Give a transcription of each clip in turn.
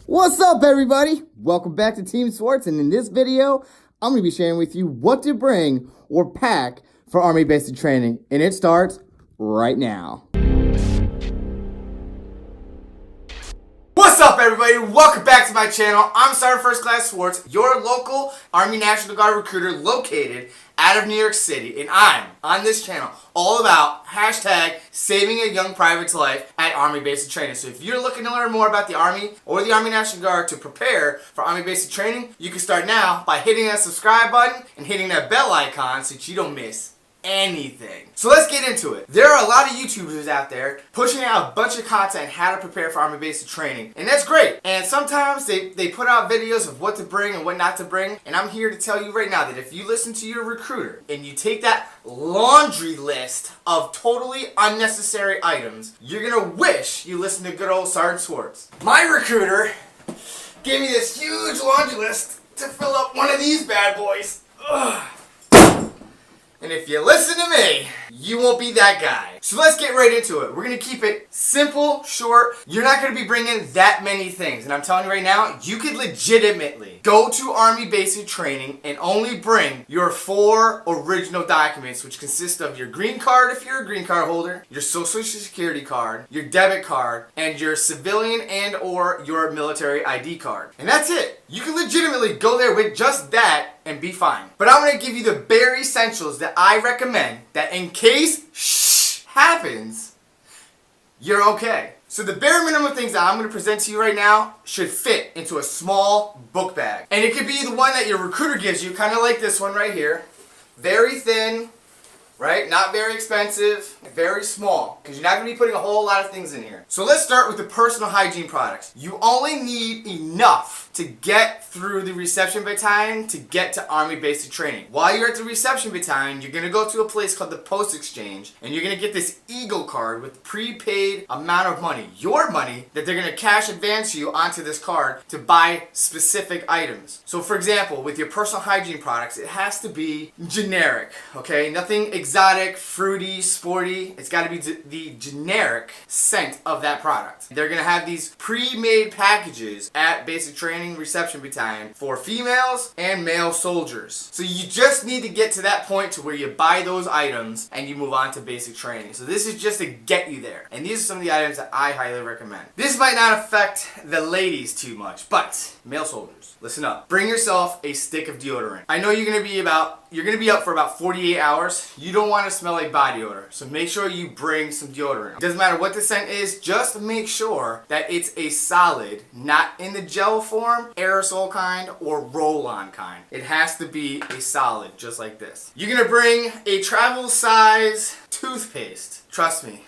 What's up, everybody? Welcome back to Team SWARTZ, and in this video, I'm going to be sharing with you what to bring or pack for Army basic training, and it starts right now. What's up, everybody? Welcome back to my channel. I'm Sergeant First Class SWARTZ, your local Army National Guard recruiter located out of New York City, and I'm on this channel all about #saving a young private's life at Army basic training. So if you're looking to learn more about the Army or the Army National Guard to prepare for Army basic training, you can start now by hitting that subscribe button and hitting that bell icon so that you don't miss anything. So let's get into it. There are a lot of YouTubers out there pushing out a bunch of content how to prepare for Army basic training, and that's great. And sometimes they put out videos of what to bring and what not to bring, and I'm here to tell you right now that if you listen to your recruiter and you take that laundry list of totally unnecessary items, you're gonna wish you listened to good old Sergeant SWARTZ. My recruiter gave me this huge laundry list to fill up one of these bad boys. Ugh. And if you listen to me, you won't be that guy. So let's get right into it. We're going to keep it simple, short. You're not going to be bringing that many things. And I'm telling you right now, you could legitimately go to Army basic training and only bring your 4 original documents, which consist of your green card if you're a green card holder, your social security card, your debit card, and your civilian and or your military ID card. And that's it. You can legitimately go there with just that and be fine. But I'm going to give you the bare essentials that I recommend that in case happens, you're okay. So the bare minimum things that I'm going to present to you right now should fit into a small book bag. And it could be the one that your recruiter gives you, kind of like this one right here. Very thin, right? Not very expensive, very small, because you're not going to be putting a whole lot of things in here. So let's start with the personal hygiene products. You only need enough to get through the reception battalion to get to Army basic training. While you're at the reception battalion, you're going to go to a place called the Post Exchange, and you're going to get this Eagle card with prepaid amount of money, your money, that they're going to cash advance you onto this card to buy specific items. So for example, with your personal hygiene products, it has to be generic, okay? Nothing exotic, fruity, sporty. It's got to be the generic scent of that product. They're going to have these pre-made packages at basic training reception battalion for females and male soldiers. So you just need to get to that point to where you buy those items and you move on to basic training. So this is just to get you there. And these are some of the items that I highly recommend. This might not affect the ladies too much, but male soldiers, listen up. Bring yourself a stick of deodorant. I know you're going to be up for about 48 hours. You don't want to smell like body odor, so make sure you bring some deodorant. It doesn't matter what the scent is, just make sure that it's a solid, not in the gel form, aerosol kind, or roll-on kind. It has to be a solid, just like this. You're gonna bring a travel size toothpaste. Trust me,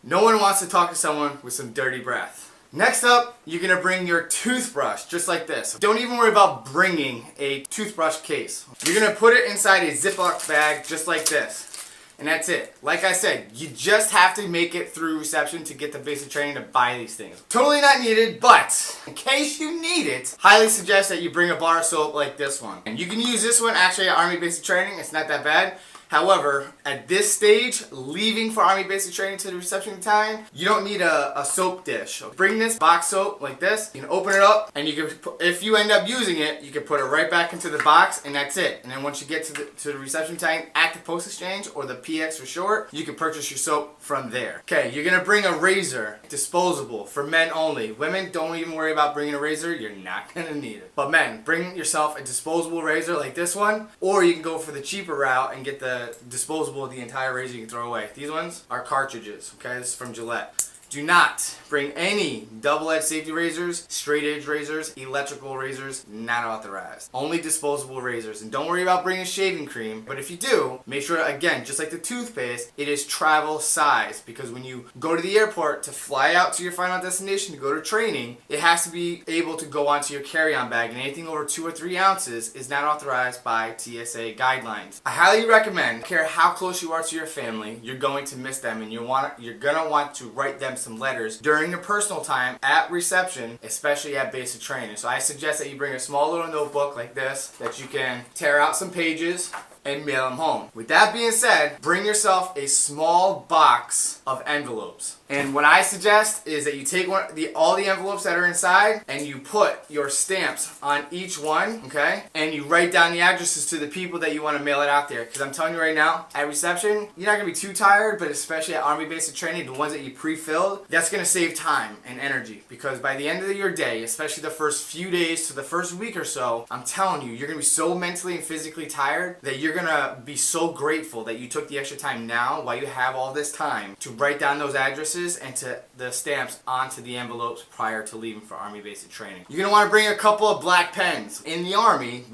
no one wants to talk to someone with some dirty breath. Next up, you're going to bring your toothbrush, just like this. Don't even worry about bringing a toothbrush case. You're going to put it inside a Ziplock bag, just like this. And that's it. Like I said, you just have to make it through reception to get the basic training to buy these things. Totally not needed, but in case you need it, highly suggest that you bring a bar of soap like this one. And you can use this one actually at Army basic training. It's not that bad. However, at this stage, leaving for Army basic training to the reception battalion, you don't need a soap dish. Bring this box soap like this. You can open it up, and you can, if you end up using it, you can put it right back into the box, and that's it. And then once you get to the reception battalion at the Post Exchange, or the PX for short, you can purchase your soap from there. Okay, you're gonna bring a razor, disposable, for men only. Women, don't even worry about bringing a razor. You're not gonna need it. But men, bring yourself a disposable razor like this one, or you can go for the cheaper route and get the disposable, the entire razor you can throw away. These ones are cartridges, okay? This is from Gillette. Do not bring any double-edged safety razors, straight-edge razors, electrical razors, not authorized. Only disposable razors. And don't worry about bringing shaving cream, but if you do, make sure, again, just like the toothpaste, it is travel size, because when you go to the airport to fly out to your final destination to go to training, it has to be able to go onto your carry-on bag, and anything over 2 or 3 ounces is not authorized by TSA guidelines. I highly recommend, I don't care how close you are to your family, you're going to miss them, and you're gonna want to write them some letters during your personal time at reception, especially at basic training. So I suggest that you bring a small little notebook like this that you can tear out some pages and mail them home. With that being said, bring yourself a small box of envelopes. And what I suggest is that you take all the envelopes that are inside and you put your stamps on each one, okay? And you write down the addresses to the people that you want to mail it out there. Because I'm telling you right now, at reception, you're not going to be too tired, but especially at Army Basic Training, the ones that you pre-filled, that's going to save time and energy. Because by the end of your day, especially the first few days to the first week or so, I'm telling you, you're going to be so mentally and physically tired that you're going to be so grateful that you took the extra time now while you have all this time to write down those addresses and to the stamps onto the envelopes prior to leaving for Army Basic Training. You're going to want to bring a couple of black pens. In the Army,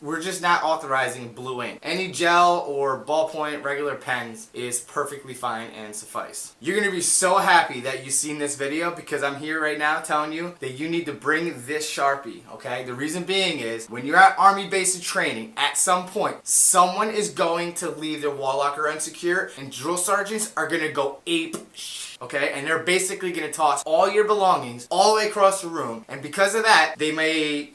we're just not authorizing blue ink. Any gel or ballpoint regular pens is perfectly fine and suffice. You're going to be so happy that you've seen this video because I'm here right now telling you that you need to bring this Sharpie, okay? The reason being is when you're at Army Basic Training, at some point, someone is going to leave their wall locker unsecure and drill sergeants are going to go ape okay? And they're basically going to toss all your belongings all the way across the room. And because of that, they may,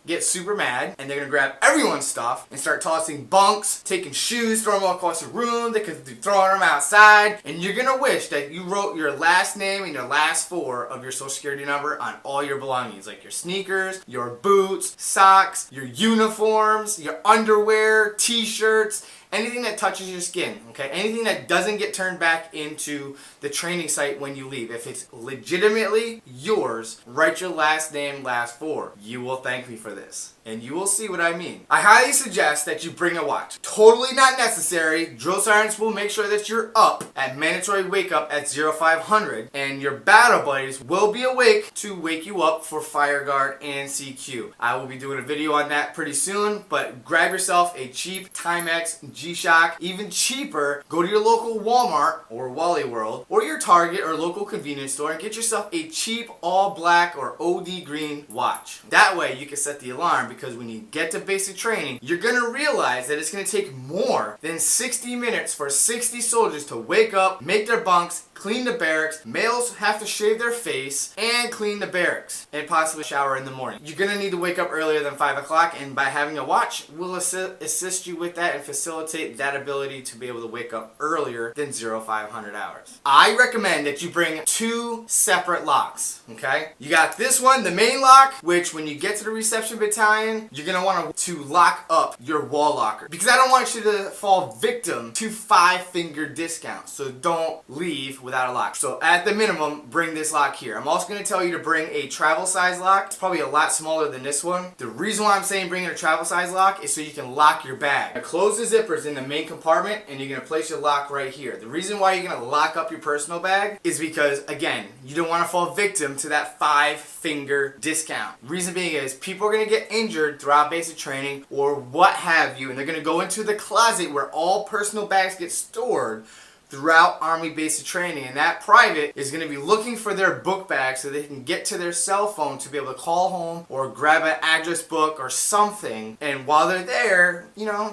get super mad and they're going to grab everyone's stuff and start tossing bunks, taking shoes, throwing them all across the room. They could be throwing them outside. And you're going to wish that you wrote your last name and your last four of your social security number on all your belongings, like your sneakers, your boots, socks, your uniforms, your underwear, t-shirts, anything that touches your skin, okay? Anything that doesn't get turned back into the training site when you leave. If it's legitimately yours, write your last name, last four. You will thank me for this. And you will see what I mean. I highly suggest that you bring a watch. Totally not necessary. Drill sergeants will make sure that you're up at mandatory wake up at 0500. And your battle buddies will be awake to wake you up for fire guard and CQ. I will be doing a video on that pretty soon. But grab yourself a cheap Timex, G-Shock, even cheaper. Go to your local Walmart or Wally World or your Target or local convenience store and get yourself a cheap all black or OD green watch. That way you can set the alarm, because when you get to basic training, you're going to realize that it's going to take more than 60 minutes for 60 soldiers to wake up, make their bunks, clean the barracks. Males have to shave their face and clean the barracks and possibly shower in the morning. You're going to need to wake up earlier than 5 o'clock, and by having a watch will assist you with that and facilitate that ability to be able to wake up earlier than 0500 hours. I recommend that you bring 2 separate locks, okay? You got this one, the main lock, which when you get to the reception battalion, you're going to want to lock up your wall locker, because I don't want you to fall victim to 5-finger discounts. So don't leave without a lock. So at the minimum, bring this lock here. I'm also going to tell you to bring a travel size lock. It's probably a lot smaller than this one. The reason why I'm saying bring a travel size lock is so you can lock your bag. Now close the zippers in the main compartment and you're going to place your lock right here. The reason why you're going to lock up your personal bag is because, again, you don't want to fall victim to that 5-finger discount. Reason being is people are going to get injured throughout basic training or what have you, and they're going to go into the closet where all personal bags get stored throughout Army Basic Training, and that private is going to be looking for their book bag so they can get to their cell phone to be able to call home or grab an address book or something. And while they're there,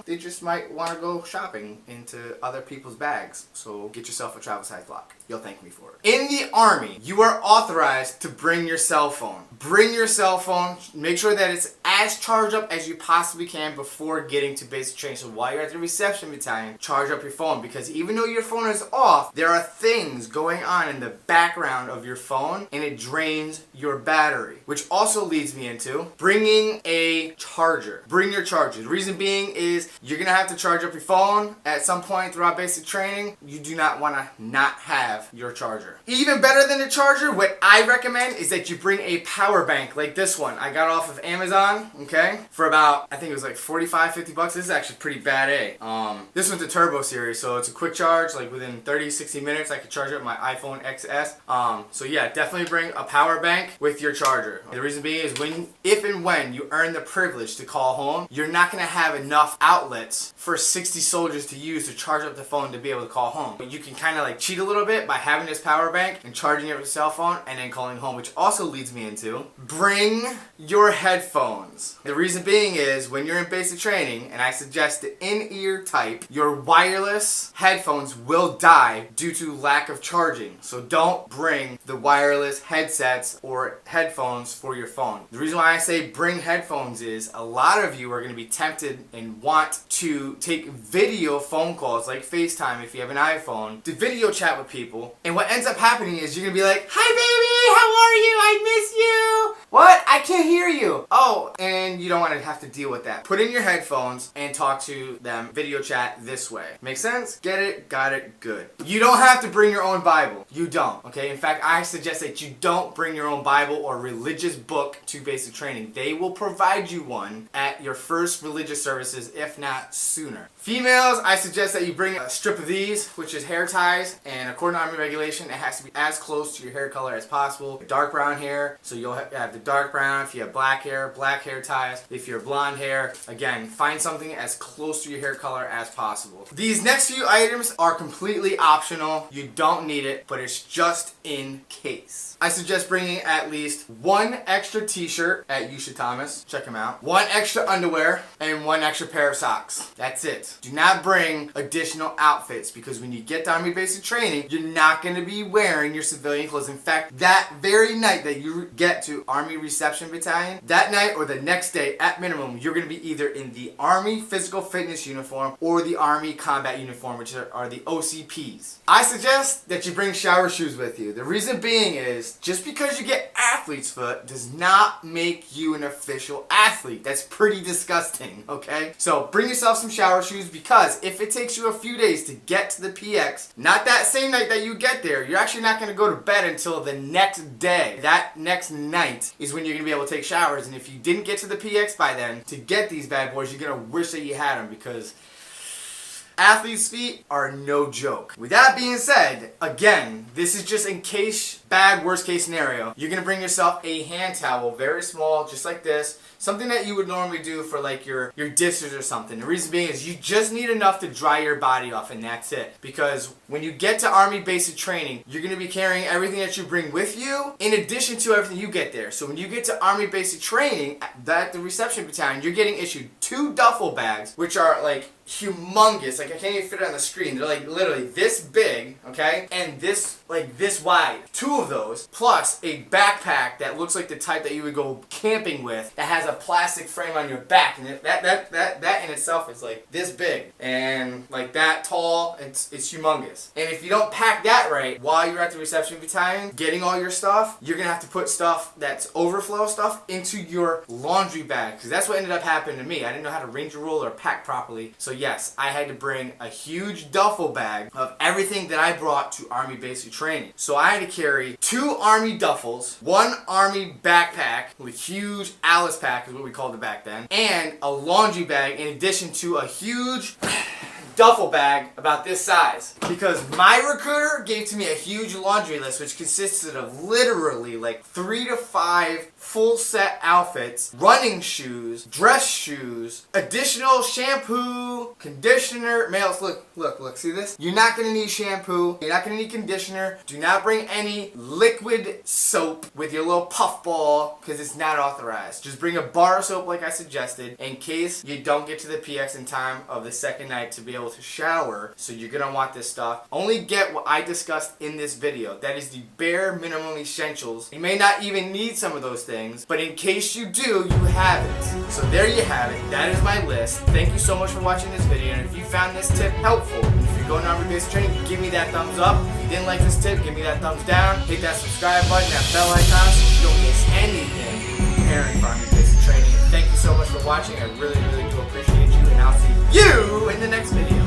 they just might want to go shopping into other people's bags. So get yourself a travel size lock. You'll thank me for it. In the Army, you are authorized to bring your cell phone. Bring your cell phone. Make sure that it's as charged up as you possibly can before getting to basic training. So while you're at the reception battalion, charge up your phone, because even though your phone is off, there are things going on in the background of your phone and it drains your battery, which also leads me into bringing a charger. Bring your charger. The reason being is you're going to have to charge up your phone at some point throughout basic training. You do not want to not have your charger. Even better than a charger, what I recommend is that you bring a power bank like this one. I got off of Amazon, okay, for about, I think it was like 45, 50 bucks. This is actually pretty bad, eh? This one's a turbo series, so it's a quick charge, like within 30, 60 minutes, I could charge up my iPhone XS. So yeah, definitely bring a power bank with your charger. The reason being is if and when you earn the privilege to call home, you're not going to have enough outlets for 60 soldiers to use to charge up the phone to be able to call home. But you can kind of like cheat a little bit by having this power bank and charging it with your cell phone and then calling home, which also leads me into to, bring your headphones. The reason being is when you're in basic training, and I suggest the in-ear type, your wireless headphones will die due to lack of charging. So don't bring the wireless headsets or headphones for your phone. The reason why I say bring headphones is a lot of you are going to be tempted and want to take video phone calls like FaceTime if you have an iPhone to video chat with people. And what ends up happening is you're going to be like, "Hi baby, how are you? I miss you." "What? I can't hear you." Oh, and you don't want to have to deal with that. Put in your headphones and talk to them, video chat this way. Make sense? Get it? Got it? Good. You don't have to bring your own Bible. You don't, okay? In fact, I suggest that you don't bring your own Bible or religious book to basic training. They will provide you one at your first religious services, if not sooner. Females, I suggest that you bring a strip of these, which is hair ties, and according to Army regulation, it has to be as close to your hair color as possible. Dark brown hair, so you'll have the dark brown. If you have black hair ties. If you're blonde hair, again, find something as close to your hair color as possible. These next few items are completely optional. You don't need it, but it's just in case. I suggest bringing at least one extra t-shirt at Yusha Thomas. Check him out. One extra underwear and one extra pair of socks. That's it. Do not bring additional outfits because when you get to Army basic training, you're not going to be wearing your civilian clothes. In fact, that very night that you get to Army Reception Battalion, that night or the next day at minimum, you're going to be either in the Army Physical Fitness uniform or the Army Combat uniform, which are the OCPs. I suggest that you bring shower shoes with you. The reason being is just because you get athlete's foot does not make you an official athlete. That's pretty disgusting, okay? So bring yourself some shower shoes because if it takes you a few days to get to the PX, not that same night that you get there, you're actually not going to go to bed until the next day. That next night is when you're going to be able to take showers, and if you didn't get to the PX by then to get these bad boys, you're going to wish that you had them because athlete's feet are no joke. With that being said, again, this is just in case, bad worst case scenario. You're gonna bring yourself a hand towel, very small, just like this. Something that you would normally do for like your dishes or something. The reason being is you just need enough to dry your body off and that's it. Because when you get to Army basic training, you're gonna be carrying everything that you bring with you in addition to everything you get there. So when you get to Army basic training, at the reception battalion, you're getting issued 2 duffel bags, which are like humongous. Like I can't even fit it on the screen. They're like literally this big, okay? And this, like this wide. 2 of those, plus a backpack that looks like the type that you would go camping with that has a plastic frame on your back. And that in itself is like this big. And like that tall, it's humongous. And if you don't pack that right while you're at the reception battalion, getting all your stuff, you're gonna have to put stuff that's overflow stuff into your laundry bag. Because that's what ended up happening to me. I didn't know how to ranger roll or pack properly. So yes, I had to bring a huge duffel bag of everything that I brought to Army basic training. So I had to carry 2 Army duffels, 1 Army backpack with huge Alice pack is what we called it back then, and a laundry bag in addition to a huge duffel bag about this size. Because my recruiter gave to me a huge laundry list which consisted of literally like 3 to 5 full set outfits, running shoes, dress shoes, additional shampoo, conditioner. Males, look, see this? You're not gonna need shampoo, you're not gonna need conditioner. Do not bring any liquid soap with your little puff ball because it's not authorized. Just bring a bar of soap like I suggested in case you don't get to the PX in time of the second night to be able to shower. So you're gonna want this stuff. Only get what I discussed in this video. That is the bare minimum essentials. You may not even need some of those things, but in case you do, you have it. So there you have it. That is my list. Thank you so much for watching this video, and if you found this tip helpful, if you're going to Army basic training, give me that thumbs up. If you didn't like this tip, give me that thumbs down. Hit that subscribe button, that bell icon, so you don't miss anything preparing for Army basic training. Thank you so much for watching. I really, really do appreciate you, and I'll see you in the next video.